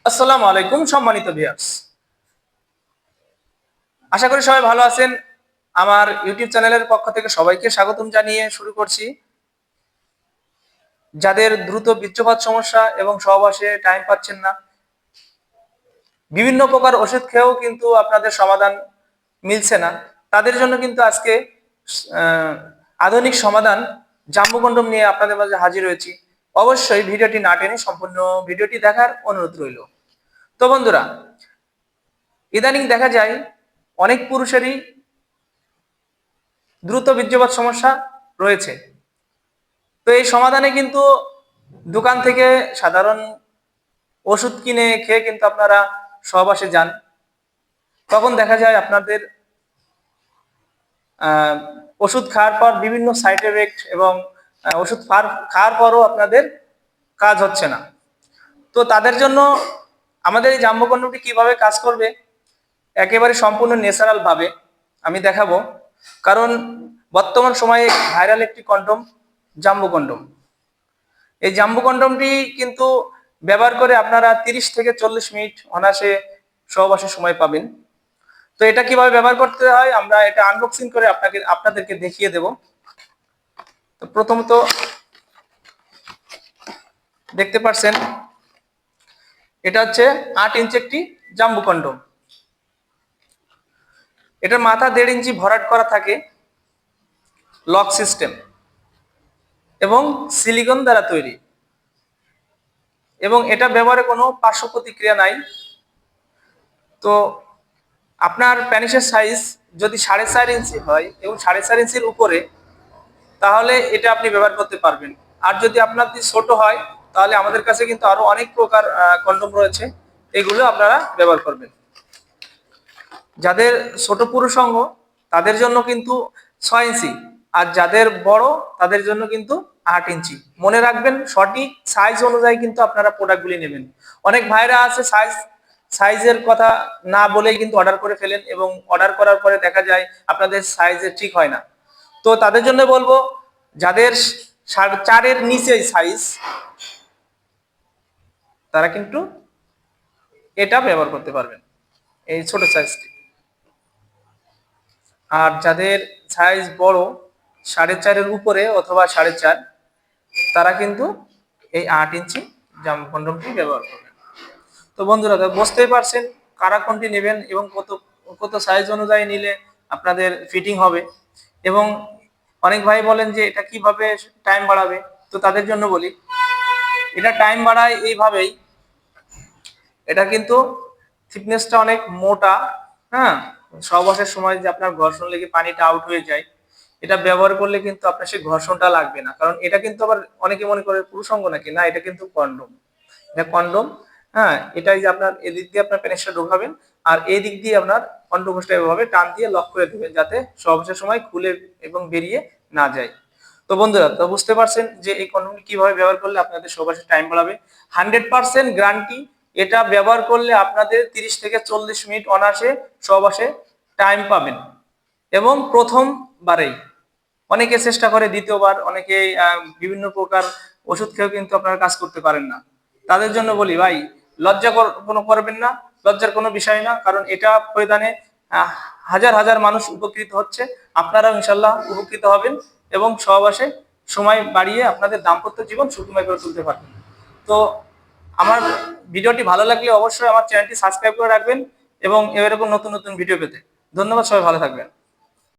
আসসালামু আলাইকুম সম্মানিত ভিউয়ার্স, আশা করি সবাই ভালো আছেন। আমার ইউটিউব চ্যানেলের পক্ষ থেকে সবাইকে স্বাগতম জানিয়ে শুরু করছি। যাদের দ্রুত বীর্যপাত সমস্যা এবং সহবাসে টাইম পাচ্ছেন না, বিভিন্ন প্রকার ওষুধ খেয়েও কিন্তু আপনাদের সমাধান মিলছে না, তাদের জন্য কিন্তু আজকে আহ, আধুনিক সমাধান জাম্বু কন্ডম নিয়ে আপনাদের মাঝে হাজির হয়েছি। অবশ্যই ভিডিওটি না টেনে সম্পূর্ণ ভিডিওটি দেখার অনুরোধ রইল। তো বন্ধুরা, ইদানিং দেখা যায় অনেক পুরুষেরই দ্রুত বীর্যপাত সমস্যা রয়েছে। তো এই সমাধানে কিন্তু দোকান থেকে সাধারণ ওষুধ কিনে খেয়ে কিন্তু আপনারা সহবাসে যান, তখন দেখা যায় আপনাদের ওষুধ খাওয়ার পর বিভিন্ন সাইড এফেক্ট এবং ওষুধ খাওয়ার পরও আপনাদের কাজ হচ্ছে না। তো তাদের জন্য আমাদের এই জাম্বু কন্ডমটি কিভাবে কাজ করবে একেবারে সম্পূর্ণ ন্যাচারাল ভাবে আমি দেখাবো। কারণ বর্তমান সময়ে ভাইরাল একটি কন্ডম জাম্বু কন্ডম। এই জাম্বু কন্ডমটি কিন্তু ব্যবহার করে আপনারা 30 থেকে 40 মিনিট অনায়াসে সহবাসের সময় পাবেন। তো এটা কিভাবে ব্যবহার করতে হয় আমরা এটা আনবক্সিং করে আপনাদেরকে দেখিয়ে দেব। তো প্রথমত দেখতে পাচ্ছেন, এটা হচ্ছে 8 ইঞ্চি একটি জাম্বু কন্ডম। এটার মাথা 1.5 ইঞ্চি ভরাট করা থাকে, লক সিস্টেম এবং সিলিকন দ্বারা তৈরি, এবং এটা ব্যবহারে কোনো পার্শ্ব প্রতিক্রিয়া নাই। তো আপনার প্যানিসের সাইজ যদি 4.5 ইঞ্চি হয় এবং 4.5 ইঞ্চির উপরে, তাহলে এটা আপনি ব্যবহার করতে পারবেন। আর যদি আপনার ছোট হয়, তাহলে আমাদের কাছে কিন্তু আরো অনেক প্রকার কন্ডম রয়েছে, এগুলো আপনারা ব্যবহার করবেন। যাদের ছোট পুরুষাঙ্গ তাদের জন্য কিন্তু 6 ইঞ্চি, আর যাদের বড় তাদের জন্য কিন্তু 8 ইঞ্চি। মনে রাখবেন, সঠিক সাইজ অনুযায়ী কিন্তু আপনারা প্রোডাক্টগুলি নেবেন। অনেক ভাইরা আছে সাইজের কথা না বলেই কিন্তু অর্ডার করে ফেলেন, এবং অর্ডার করার পরে দেখা যায় আপনাদের সাইজে ঠিক হয় না। তো তাদের জন্য বলবো, যাদের 4.5-এর নিচে সাইজ, তারা কিন্তু এটা ব্যবহার করতে পারবেন, এই ছোট সাইজটি। আর যাদের সাইজ বড়, 4.5-এর উপরে অথবা 4.5, তারা কিন্তু এই 8 ইঞ্চি জাম্বু কন্ডমটি ব্যবহার করবেন। তো বন্ধুরা, তো বুঝতেই পারছেন কারা কোনটি নেবেন এবং কত কত সাইজ অনুযায়ী নিলে আপনাদের ফিটিং হবে। এবং অনেক ভাই বলেন যে এটা কিভাবে টাইম বাড়াবে। তো তাদের জন্য বলি, এটা টাইম বাড়ায় এইভাবেই। এটা কিন্তু থিকনেসটা অনেক মোটা। হ্যাঁ, সহবাসের সময় যে আপনার ঘর্ষণ লেগে পানিটা আউট হয়ে যায়, এটা ব্যবহার করলে কিন্তু আপনার সেই ঘর্ষণটা লাগবে না। কারণ এটা কিন্তু আবার অনেকে মনে করে পুরুষাঙ্গ নাকি, না, এটা কিন্তু কন্ডম। এটা কন্ডম। হ্যাঁ, এটাই যে আপনার এদিক দিয়ে আপনার পেনিসটা ঢোকাবেন, আর এই দিক দিয়ে আপনার অন্ডকোষটা এভাবে টান দিয়ে লক করে দেবেন, যাতে সহবাসের সময় খুলে এবং বেরিয়ে না যায়। তো বন্ধুরা, তো বুঝতে পারছেন যে এই কন্ডমটি কিভাবে ব্যবহার করলে আপনাদের সহবাসের টাইম বাড়াবে। 100% গ্যারান্টি। এটা ব্যবহার করলে আপনাদের 30 থেকে 40 মিনিট অনায়াসে সহবাসে টাইম পাবেন, এবং প্রথমবারেই। অনেকে চেষ্টা করে দ্বিতীয়বার, অনেকে বিভিন্ন প্রকার ওষুধ খেয়েও কিন্তু আপনারা কাজ করতে পারেন না। তাদের জন্য বলি, ভাই, লজ্জা কোনো করবেন না, লজ্জার কোনো বিষয় না। কারণ এটা পরিধানে হাজার হাজার মানুষ উপকৃত হচ্ছে, আপনারাও ইনশাল্লাহ উপকৃত হবেন, এবং সহবাসে সময় বাড়িয়ে আপনাদের দাম্পত্য জীবন সুখময় করে তুলতে পারবেন। তো আমার ভিডিওটি ভালো লাগলে অবশ্যই আমার চ্যানেলটি সাবস্ক্রাইব করে রাখবেন, এবং এরকম নতুন নতুন ভিডিও পেতে। ধন্যবাদ, সবাই ভালো থাকবেন।